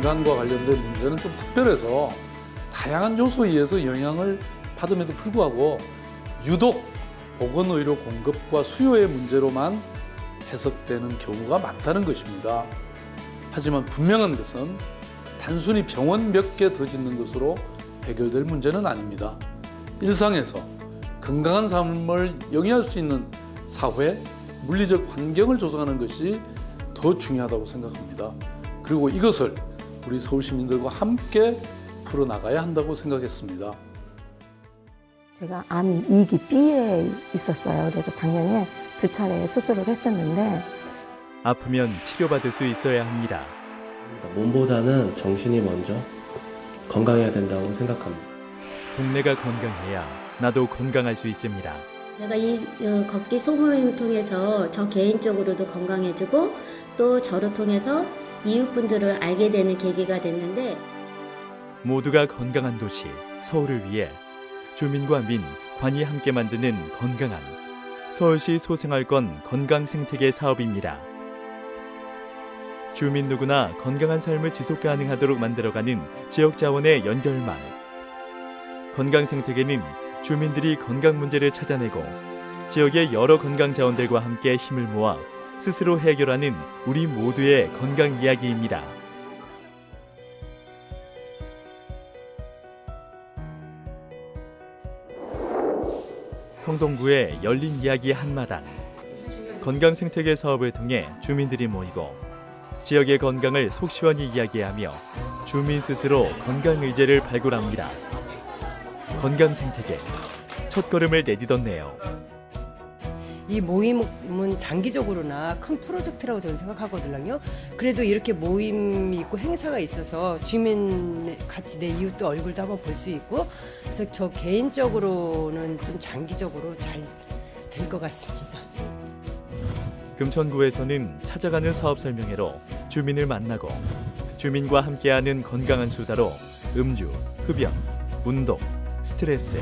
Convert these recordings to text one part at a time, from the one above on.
건강과 관련된 문제는 좀 특별해서 다양한 요소에 의해서 영향을 받음에도 불구하고 유독 보건의료 공급과 수요의 문제로만 해석되는 경우가 많다는 것입니다. 하지만 분명한 것은 단순히 병원 몇 개 더 짓는 것으로 해결될 문제는 아닙니다. 일상에서 건강한 삶을 영위할 수 있는 사회, 물리적 환경을 조성하는 것이 더 중요하다고 생각합니다. 그리고 이것을 우리 서울 시민들과 함께 풀어나가야 한다고 생각했습니다. 제가 암 2기 B에 있었어요. 그래서 작년에 2차례 수술을 했었는데 아프면 치료받을 수 있어야 합니다. 몸보다는 정신이 먼저 건강해야 된다고 생각합니다. 동네가 건강해야 나도 건강할 수 있습니다. 제가 이 걷기 소모임 통해서 저 개인적으로도 건강해지고 또 저를 통해서 이웃분들을 알게 되는 계기가 됐는데 모두가 건강한 도시 서울을 위해 주민과 민, 관이 함께 만드는 건강한 서울시 소생활권 건강생태계 사업입니다. 주민 누구나 건강한 삶을 지속 가능하도록 만들어가는 지역 자원의 연결망. 건강생태계는 주민들이 건강 문제를 찾아내고 지역의 여러 건강 자원들과 함께 힘을 모아 스스로 해결하는 우리 모두의 건강 이야기입니다. 성동구의 열린 이야기 한마당. 건강생태계 사업을 통해 주민들이 모이고 지역의 건강을 속 시원히 이야기하며 주민 스스로 건강의제를 발굴합니다. 건강생태계, 첫걸음을 내딛었네요. 이 모임은 장기적으로나 큰 프로젝트라고 저는 생각하거든요. 그래도 이렇게 모임이 있고 행사가 있어서 주민 같이 내 이웃도 얼굴도 한번 볼 수 있고 그래서 저 개인적으로는 좀 장기적으로 잘 될 것 같습니다. 금천구에서는 찾아가는 사업 설명회로 주민을 만나고 주민과 함께하는 건강한 수다로 음주, 흡연, 운동, 스트레스,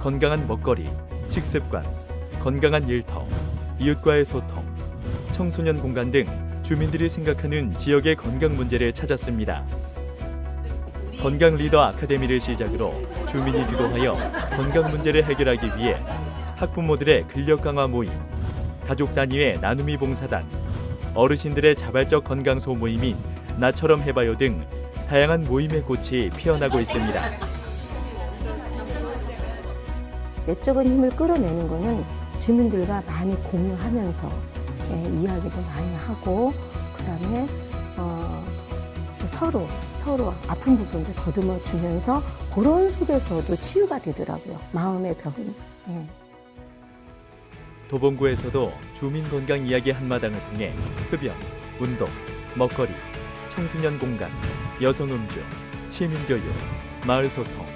건강한 먹거리, 식습관, 건강한 일터, 이웃과의 소통, 청소년 공간 등 주민들이 생각하는 지역의 건강 문제를 찾았습니다. 건강 리더 아카데미를 시작으로 주민이 주도하여 건강 문제를 해결하기 위해 학부모들의 근력 강화 모임, 가족 단위의 나눔이 봉사단, 어르신들의 자발적 건강 소모임인 나처럼 해봐요 등 다양한 모임의 꽃이 피어나고 있습니다. 내적인 힘을 끌어내는 거는 주민들과 많이 공유하면서 이야기도 많이 하고 그다음에 서로 아픈 부분도 더듬어 주면서 그런 속에서도 치유가 되더라고요. 마음의 병이. 도봉구에서도 주민 건강 이야기 한마당을 통해 흡연, 운동, 먹거리, 청소년 공간, 여성 음주, 시민 교육, 마을 소통,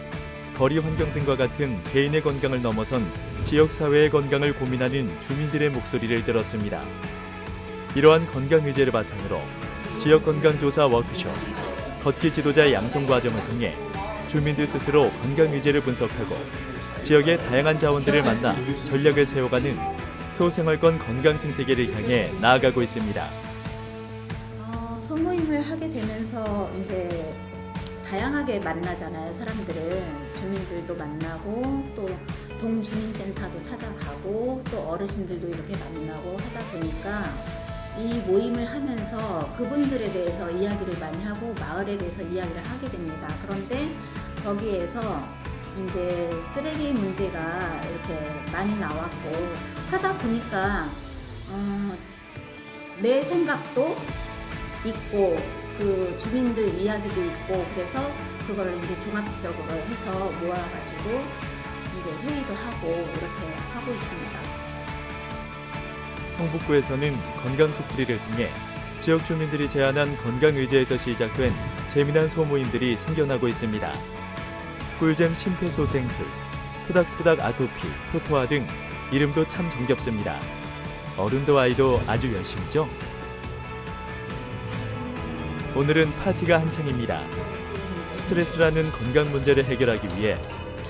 거리 환경 등과 같은 개인의 건강을 넘어선 지역사회의 건강을 고민하는 주민들의 목소리를 들었습니다. 이러한 건강 의제를 바탕으로 지역 건강조사 워크숍, 걷기 지도자 양성 과정을 통해 주민들 스스로 건강 의제를 분석하고 지역의 다양한 자원들을 만나 전략을 세워가는 소생활권 건강 생태계를 향해 나아가고 있습니다. 소모임을 하게 되면서 이제 다양하게 만나잖아요. 사람들을 주민들도 만나고 또 동주민센터도 찾아가고 또 어르신들도 이렇게 만나고 하다 보니까 이 모임을 하면서 그분들에 대해서 이야기를 많이 하고 마을에 대해서 이야기를 하게 됩니다. 그런데 거기에서 이제 쓰레기 문제가 이렇게 많이 나왔고 하다 보니까 내 생각도 있고 그 주민들 이야기도 있고 그래서 그걸 이제 종합적으로 해서 모아가지고 이제 회의도 하고 이렇게 하고 있습니다. 성북구에서는 건강 속풀이를 통해 지역 주민들이 제안한 건강 의제에서 시작된 재미난 소모임들이 생겨나고 있습니다. 꿀잼 심폐소생술, 토닥토닥 아토피, 토토아 등 이름도 참 정겹습니다. 어른도 아이도 아주 열심히죠? 오늘은 파티가 한창입니다. 스트레스라는 건강 문제를 해결하기 위해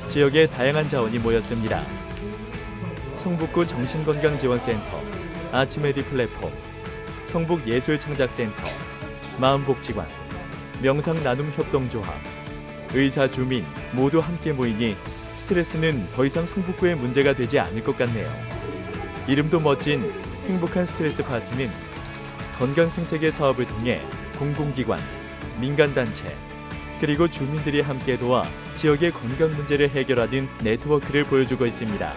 지역의 다양한 자원이 모였습니다. 성북구 정신건강지원센터, 아치메디 플랫폼, 성북예술창작센터, 마음복지관, 명상 나눔 협동조합, 의사, 주민 모두 함께 모이니 스트레스는 더 이상 성북구의 문제가 되지 않을 것 같네요. 이름도 멋진 행복한 스트레스 파티는 건강생태계 사업을 통해 공공기관, 민간단체, 그리고 주민들이 함께 도와 지역의 건강 문제를 해결하는 네트워크를 보여주고 있습니다.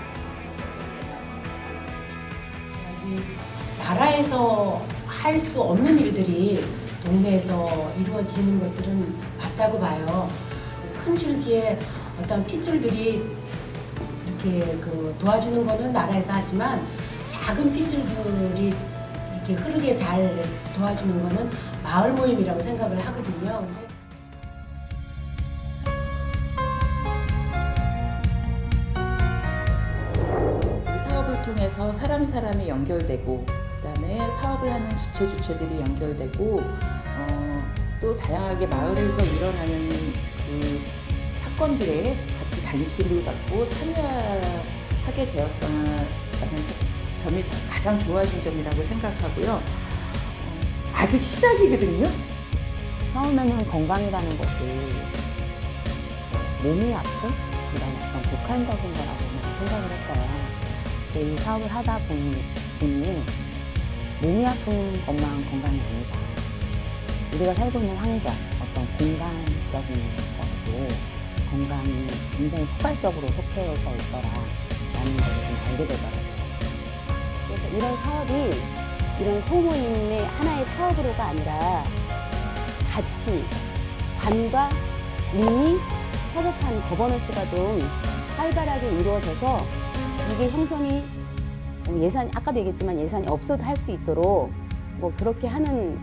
나라에서 할 수 없는 일들이 동네에서 이루어지는 것들은 맞다고 봐요. 큰 줄기에 어떤 핏줄들이 이렇게 도와주는 거는 나라에서 하지만 작은 핏줄들이 이렇게 흐르게 잘 도와주는 거는 마을 모임이라고 생각을 하거든요. 근데 이 사업을 통해서 사람이 연결되고 그다음에 사업을 하는 주체들이 연결되고 또 다양하게 마을에서 일어나는 그 사건들에 같이 관심을 갖고 참여하게 되었다는 점이 가장 좋아진 점이라고 생각하고요. 아직 시작이거든요. 처음에는 건강이라는 것이 몸이 아픈 이런 어떤 극한적인 거라고 생각을 했어요. 근데 이 사업을 하다 보니 몸이 아픈 것만 건강이 아니다. 우리가 살고 있는 환경, 어떤 공간적인 것도 건강이 굉장히 포괄적으로 속해져 있더라라는 것을 좀 알게 되더라고요. 그래서 이런 사업이 이런 소모임의 하나의 사업으로가 아니라 같이 관과 민이 협업한 거버넌스가 좀 활발하게 이루어져서 이게 형성이 아까도 얘기했지만 예산이 없어도 할 수 있도록 뭐 그렇게 하는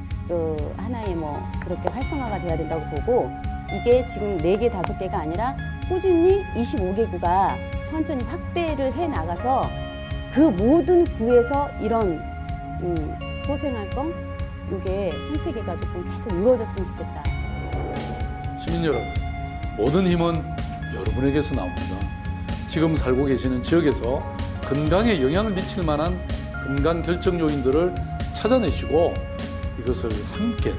하나의 뭐 그렇게 활성화가 돼야 된다고 보고 이게 지금 4개, 5개가 아니라 꾸준히 25개구가 천천히 확대를 해 나가서 그 모든 구에서 이런 소생활권 이게 생태계가 조금 계속 이루어졌으면 좋겠다. 시민 여러분, 모든 힘은 여러분에게서 나옵니다. 지금 살고 계시는 지역에서 건강에 영향을 미칠 만한 건강 결정 요인들을 찾아내시고 이것을 함께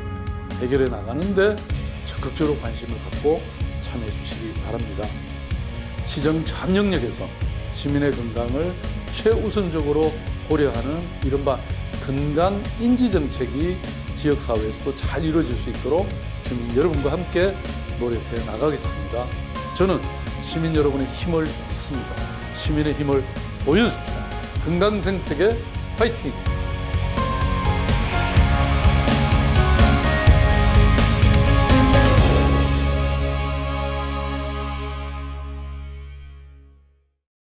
해결해 나가는데 적극적으로 관심을 갖고 참여해 주시기 바랍니다. 시정 전 영역에서 시민의 건강을 최우선적으로 고려하는 이른바 건강 인지 정책이 지역사회에서도 잘 이루어질 수 있도록 주민 여러분과 함께 노력해 나가겠습니다. 저는 시민 여러분의 힘을 믿습니다. 시민의 힘을 보여줍시다. 건강 생태계 파이팅!